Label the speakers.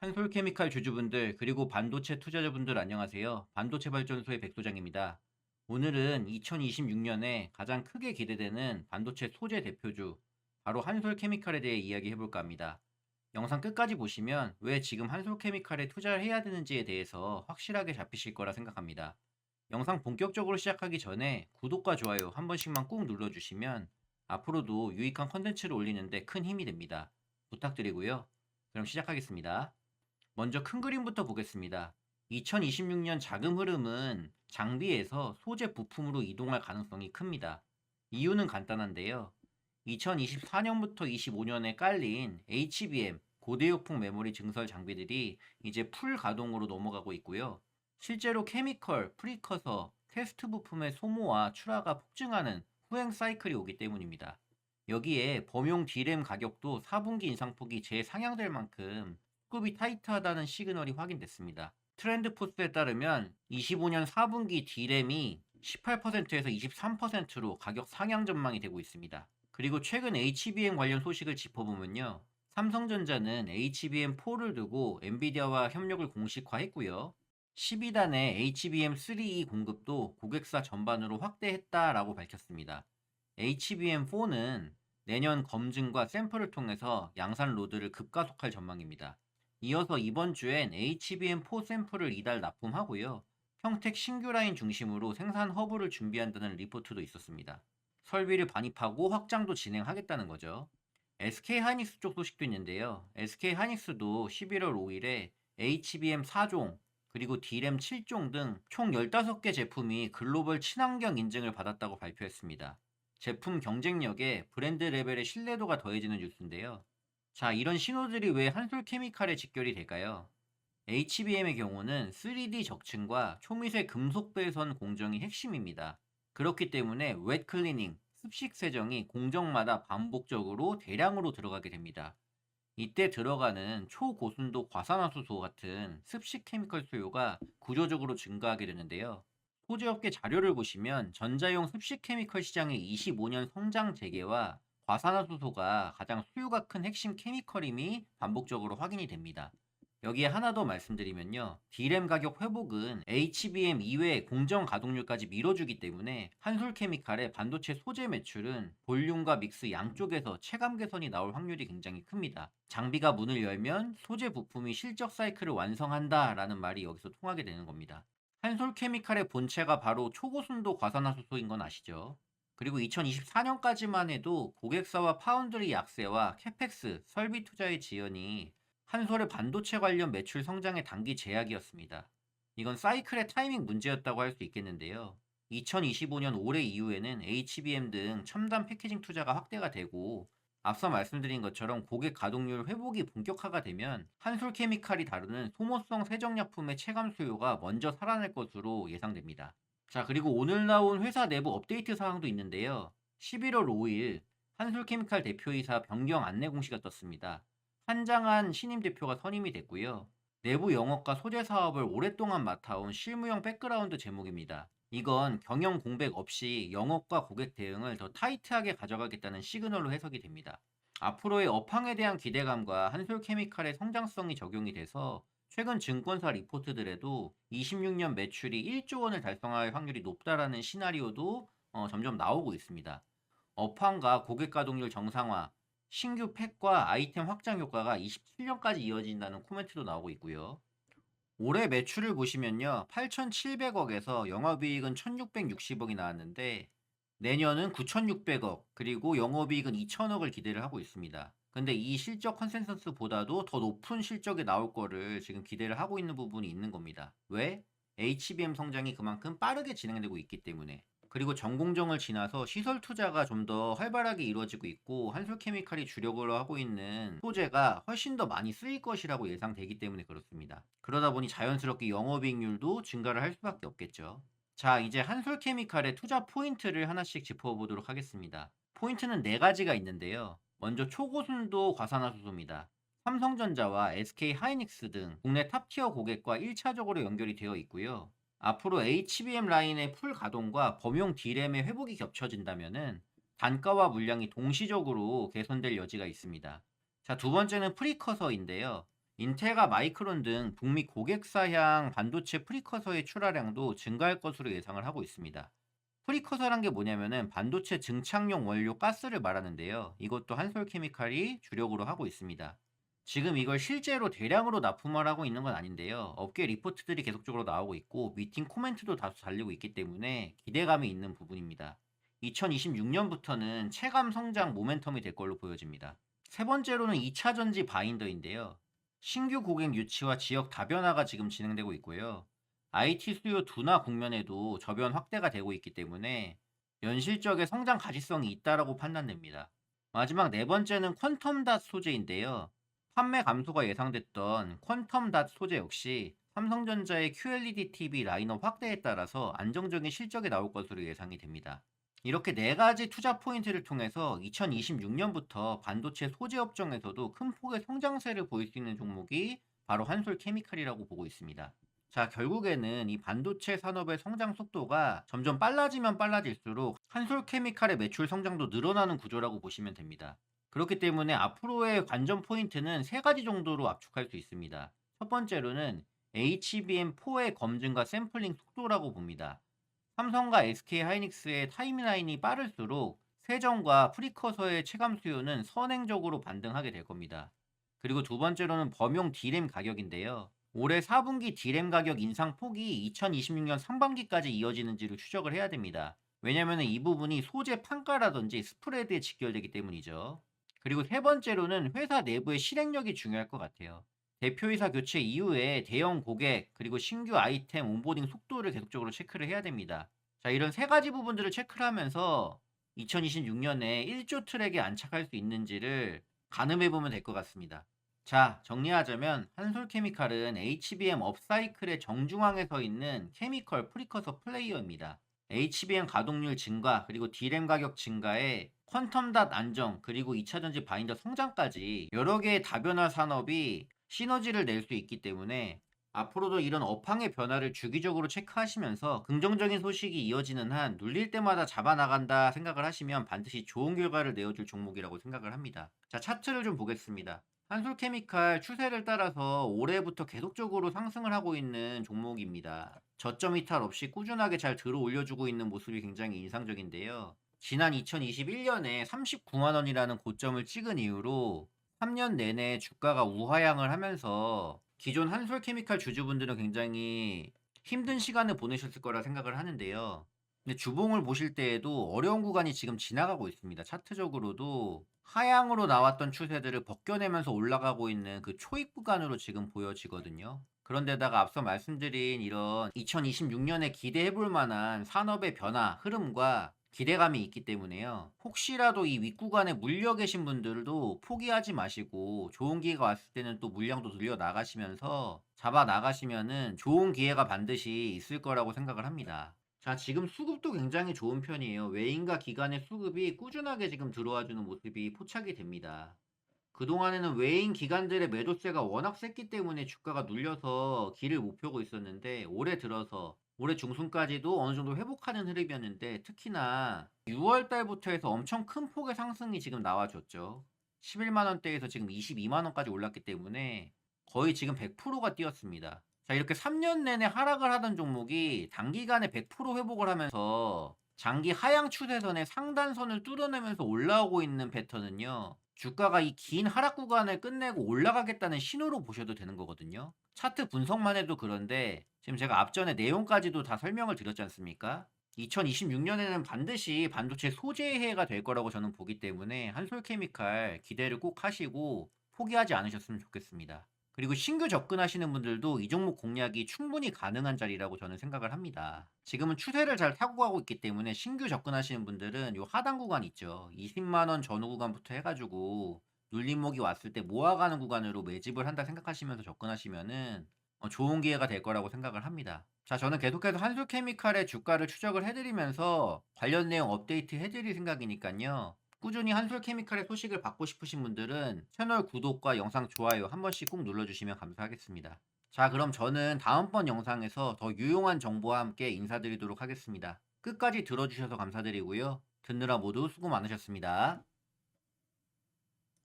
Speaker 1: 한솔케미칼 주주분들 그리고 반도체 투자자분들 안녕하세요. 반도체 발전소의 백소장입니다. 오늘은 2026년에 가장 크게 기대되는 반도체 소재 대표주 바로 한솔케미칼에 대해 이야기해 볼까 합니다. 영상 끝까지 보시면 왜 지금 한솔케미칼에 투자를 해야 되는지에 대해서 확실하게 잡히실 거라 생각합니다. 영상 본격적으로 시작하기 전에 구독과 좋아요 한 번씩만 꾹 눌러주시면 앞으로도 유익한 컨텐츠를 올리는데 큰 힘이 됩니다. 부탁드리고요. 그럼 시작하겠습니다. 먼저 큰 그림부터 보겠습니다. 2026년 자금 흐름은 장비에서 소재 부품으로 이동할 가능성이 큽니다. 이유는 간단한데요. 2024년부터 25년에 깔린 HBM 고대역폭 메모리 증설 장비들이 이제 풀 가동으로 넘어가고 있고요. 실제로 케미컬, 프리커서, 테스트 부품의 소모와 출하가 폭증하는 후행 사이클이 오기 때문입니다. 여기에 범용 D램 가격도 4분기 인상폭이 재상향될 만큼 급이 타이트하다는 시그널이 확인됐습니다. 트렌드 포스에 따르면 25년 4분기 D램이 18%에서 23%로 가격 상향 전망이 되고 있습니다. 그리고 최근 HBM 관련 소식을 짚어보면요. 삼성전자는 HBM4를 두고 엔비디아와 협력을 공식화했고요. 12단의 HBM3E 공급도 고객사 전반으로 확대했다라고 밝혔습니다. HBM4는 내년 검증과 샘플을 통해서 양산 로드를 급가속할 전망입니다. 이어서 이번 주엔 HBM4 샘플을 이달 납품하고요. 평택 신규 라인 중심으로 생산 허브를 준비한다는 리포트도 있었습니다. 설비를 반입하고 확장도 진행하겠다는 거죠. SK하이닉스 쪽 소식도 있는데요. SK하이닉스도 11월 5일에 HBM 4종, 그리고 D램 7종 등 총 15개 제품이 글로벌 친환경 인증을 받았다고 발표했습니다. 제품 경쟁력에 브랜드 레벨의 신뢰도가 더해지는 뉴스인데요. 자, 이런 신호들이 왜 한솔케미칼에 직결이 될까요? HBM의 경우는 3D 적층과 초미세 금속 배선 공정이 핵심입니다. 그렇기 때문에 웻 클리닝, 습식 세정이 공정마다 반복적으로 대량으로 들어가게 됩니다. 이때 들어가는 초고순도 과산화수소 같은 습식 케미컬 수요가 구조적으로 증가하게 되는데요. 소재업계 자료를 보시면 전자용 습식 케미컬 시장의 25년 성장 재개와 과산화수소가 가장 수요가 큰 핵심 케미컬임이 반복적으로 확인이 됩니다. 여기에 하나 더 말씀드리면요. D램 가격 회복은 HBM 이외의 공정 가동률까지 밀어주기 때문에 한솔케미칼의 반도체 소재 매출은 볼륨과 믹스 양쪽에서 체감 개선이 나올 확률이 굉장히 큽니다. 장비가 문을 열면 소재 부품이 실적 사이클을 완성한다라는 말이 여기서 통하게 되는 겁니다. 한솔케미칼의 본체가 바로 초고순도 과산화수소인 건 아시죠? 그리고 2024년까지만 해도 고객사와 파운드리 약세와 캐펙스, 설비 투자의 지연이 한솔의 반도체 관련 매출 성장의 단기 제약이었습니다. 이건 사이클의 타이밍 문제였다고 할 수 있겠는데요. 2025년 올해 이후에는 HBM 등 첨단 패키징 투자가 확대가 되고 앞서 말씀드린 것처럼 고객 가동률 회복이 본격화가 되면 한솔케미칼이 다루는 소모성 세정약품의 체감 수요가 먼저 살아날 것으로 예상됩니다. 자, 그리고 오늘 나온 회사 내부 업데이트 사항도 있는데요. 11월 5일 한솔케미칼 대표이사 변경 안내 공시가 떴습니다. 한장한 신임 대표가 선임이 됐고요. 내부 영업과 소재 사업을 오랫동안 맡아온 실무형 백그라운드 제목입니다. 이건 경영 공백 없이 영업과 고객 대응을 더 타이트하게 가져가겠다는 시그널로 해석이 됩니다. 앞으로의 업황에 대한 기대감과 한솔케미칼의 성장성이 적용이 돼서 최근 증권사 리포트들에도 26년 매출이 1조 원을 달성할 확률이 높다라는 시나리오도 점점 나오고 있습니다. 업황과 고객 가동률 정상화, 신규 팩과 아이템 확장 효과가 27년까지 이어진다는 코멘트도 나오고 있고요. 올해 매출을 보시면요. 8,700억에서 영업이익은 1,660억이 나왔는데 내년은 9,600억, 그리고 영업이익은 2,000억을 기대를 하고 있습니다. 근데 이 실적 컨센서스보다도 더 높은 실적이 나올 거를 지금 기대를 하고 있는 부분이 있는 겁니다. 왜? HBM 성장이 그만큼 빠르게 진행되고 있기 때문에. 그리고 전공정을 지나서 시설 투자가 좀 더 활발하게 이루어지고 있고 한솔케미칼이 주력으로 하고 있는 소재가 훨씬 더 많이 쓰일 것이라고 예상되기 때문에 그렇습니다. 그러다 보니 자연스럽게 영업이익률도 증가를 할 수밖에 없겠죠. 자, 이제 한솔케미칼의 투자 포인트를 하나씩 짚어보도록 하겠습니다. 포인트는 네 가지가 있는데요. 먼저 초고순도 과산화수소입니다. 삼성전자와 SK하이닉스 등 국내 탑티어 고객과 1차적으로 연결이 되어 있고요. 앞으로 HBM 라인의 풀 가동과 범용 D램의 회복이 겹쳐진다면은 단가와 물량이 동시적으로 개선될 여지가 있습니다. 자, 두 번째는 프리커서인데요. 인텔과 마이크론 등 북미 고객사향 반도체 프리커서의 출하량도 증가할 것으로 예상을 하고 있습니다. 프리커서란 게 뭐냐면은 반도체 증착용 원료 가스를 말하는데요. 이것도 한솔케미칼이 주력으로 하고 있습니다. 지금 이걸 실제로 대량으로 납품을 하고 있는 건 아닌데요. 업계 리포트들이 계속적으로 나오고 있고 미팅 코멘트도 다수 달리고 있기 때문에 기대감이 있는 부분입니다. 2026년부터는 체감 성장 모멘텀이 될 걸로 보여집니다. 세 번째로는 2차 전지 바인더인데요. 신규 고객 유치와 지역 다변화가 지금 진행되고 있고요. IT 수요 둔화 국면에도 저변 확대가 되고 있기 때문에 연실적의 성장 가시성이 있다라고 판단됩니다. 마지막 네 번째는 퀀텀 닷 소재인데요. 판매 감소가 예상됐던 퀀텀 닷 소재 역시 삼성전자의 QLED TV 라인업 확대에 따라서 안정적인 실적이 나올 것으로 예상이 됩니다. 이렇게 네 가지 투자 포인트를 통해서 2026년부터 반도체 소재 업종에서도 큰 폭의 성장세를 보일 수 있는 종목이 바로 한솔 케미칼이라고 보고 있습니다. 자, 결국에는 이 반도체 산업의 성장 속도가 점점 빨라지면 빨라질수록 한솔 케미칼의 매출 성장도 늘어나는 구조라고 보시면 됩니다. 그렇기 때문에 앞으로의 관전 포인트는 세 가지 정도로 압축할 수 있습니다. 첫 번째로는 HBM4의 검증과 샘플링 속도라고 봅니다. 삼성과 SK 하이닉스의 타임라인이 빠를수록 세정과 프리커서의 체감 수요는 선행적으로 반등하게 될 겁니다. 그리고 두 번째로는 범용 D램 가격인데요. 올해 4분기 D램 가격 인상 폭이 2026년 상반기까지 이어지는지를 추적을 해야 됩니다. 왜냐하면 이 부분이 소재 판가라든지 스프레드에 직결되기 때문이죠. 그리고 세 번째로는 회사 내부의 실행력이 중요할 것 같아요. 대표이사 교체 이후에 대형 고객 그리고 신규 아이템 온보딩 속도를 계속적으로 체크를 해야 됩니다. 자, 이런 세 가지 부분들을 체크를 하면서 2026년에 1조 트랙에 안착할 수 있는지를 가늠해 보면 될 것 같습니다. 자, 정리하자면 한솔케미칼은 HBM 업사이클의 정중앙에 서 있는 케미컬 프리커서 플레이어입니다. HBM 가동률 증가 그리고 D램 가격 증가에 퀀텀 닷 안정 그리고 2차전지 바인더 성장까지 여러 개의 다변화 산업이 시너지를 낼 수 있기 때문에 앞으로도 이런 업황의 변화를 주기적으로 체크하시면서 긍정적인 소식이 이어지는 한 눌릴 때마다 잡아나간다 생각을 하시면 반드시 좋은 결과를 내어줄 종목이라고 생각을 합니다. 자, 차트를 좀 보겠습니다. 한솔케미칼 추세를 따라서 올해부터 계속적으로 상승을 하고 있는 종목입니다. 저점 이탈 없이 꾸준하게 잘 들어 올려주고 있는 모습이 굉장히 인상적인데요. 지난 2021년에 39만 원이라는 고점을 찍은 이후로 3년 내내 주가가 우하향을 하면서 기존 한솔케미칼 주주분들은 굉장히 힘든 시간을 보내셨을 거라 생각을 하는데요. 근데 주봉을 보실 때에도 어려운 구간이 지금 지나가고 있습니다. 차트적으로도 하향으로 나왔던 추세들을 벗겨내면서 올라가고 있는 그 초입 구간으로 지금 보여지거든요. 그런데다가 앞서 말씀드린 이런 2026년에 기대해 볼 만한 산업의 변화, 흐름과 기대감이 있기 때문에요. 혹시라도 이 윗구간에 물려 계신 분들도 포기하지 마시고 좋은 기회가 왔을 때는 또 물량도 늘려 나가시면서 잡아 나가시면은 좋은 기회가 반드시 있을 거라고 생각을 합니다. 자, 지금 수급도 굉장히 좋은 편이에요. 외인과 기관의 수급이 꾸준하게 지금 들어와 주는 모습이 포착이 됩니다. 그동안에는 외인 기관들의 매도세가 워낙 셌기 때문에 주가가 눌려서 길을 못 펴고 있었는데 올해 들어서 올해 중순까지도 어느 정도 회복하는 흐름이었는데 특히나 6월 달부터 해서 엄청 큰 폭의 상승이 지금 나와줬죠. 11만 원대에서 지금 22만 원까지 올랐기 때문에 거의 지금 100%가 뛰었습니다. 자, 이렇게 3년 내내 하락을 하던 종목이 단기간에 100% 회복을 하면서 장기 하향 추세선의 상단선을 뚫어내면서 올라오고 있는 패턴은요. 주가가 이 긴 하락 구간을 끝내고 올라가겠다는 신호로 보셔도 되는 거거든요. 차트 분석만 해도 그런데 지금 제가 앞전에 내용까지도 다 설명을 드렸지 않습니까? 2026년에는 반드시 반도체 소재의 해가 될 거라고 저는 보기 때문에 한솔케미칼 기대를 꼭 하시고 포기하지 않으셨으면 좋겠습니다. 그리고 신규 접근하시는 분들도 이 종목 공략이 충분히 가능한 자리라고 저는 생각을 합니다. 지금은 추세를 잘 타고 가고 있기 때문에 신규 접근하시는 분들은 요 하단 구간 있죠. 20만 원 전후 구간부터 해가지고 눌림목이 왔을 때 모아가는 구간으로 매집을 한다 생각하시면서 접근하시면은 좋은 기회가 될 거라고 생각을 합니다. 자, 저는 계속해서 한솔케미칼의 주가를 추적을 해드리면서 관련 내용 업데이트 해드릴 생각이니까요. 꾸준히 한솔케미칼의 소식을 받고 싶으신 분들은 채널 구독과 영상 좋아요 한 번씩 꼭 눌러주시면 감사하겠습니다. 자, 그럼 저는 다음번 영상에서 더 유용한 정보와 함께 인사드리도록 하겠습니다. 끝까지 들어주셔서 감사드리고요. 듣느라 모두 수고 많으셨습니다.